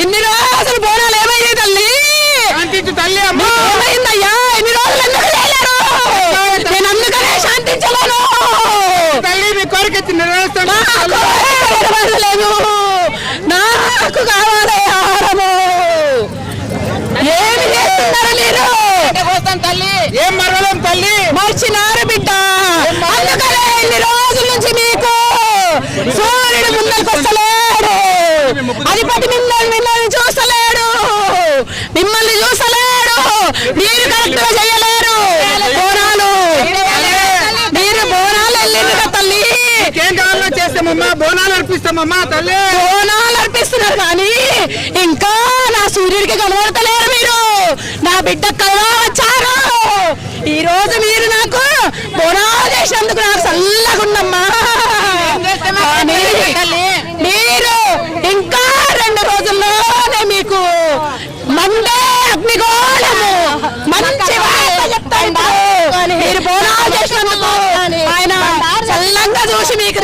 ఇన్ని రోజులు బోనాలు ఏమయ్యాయి తల్లి? ఏమైందయ్యా? ఇన్ని రోజులు ఎందుకు చేయలేరు? నేను అందుకనే శాంతించలేను. లేదు, నాకు కావాలి ఆహారము. ఏమి చేస్తున్నారు మీరు? ఏం మరవలేం తల్లి, మర్చినారు బిడ్డ. అందుకనే ఇన్ని రోజుల నుంచి మీకు సూర్యుడు ముందరికి వస్తలేడు, అధిపతి మిమ్మల్ని చూస్తలేడు, మిమ్మల్ని చూస్తలేడు. మీరు కరెక్ట్ గా చేయలేరు బోనాలు. మీరు బోనాలు వెళ్ళిండ్రు తల్లి. ఏం కావాలో చేస్తామమ్మా, బోనాలు అర్పిస్తామమ్మా తల్లి. బోనాలు అర్పిస్తున్నారు కానీ ఇంకా నా సూర్యుడికి కనబడతలేరు మీరు. నా బిడ్డ కలవా వచ్చారు. ఈ రోజు మీరు నాకు బోనాలు చేసినందుకు నాకు చల్లగుండమ్మా. మీరు ఇంకా 2 రోజుల్లోనే మీకు మండే అగ్నిగోళము మంచి వార్త చెప్తాడు. మీరు బోనాలు చేసినందుకు ఆయన చల్లంగా చూసి మీకు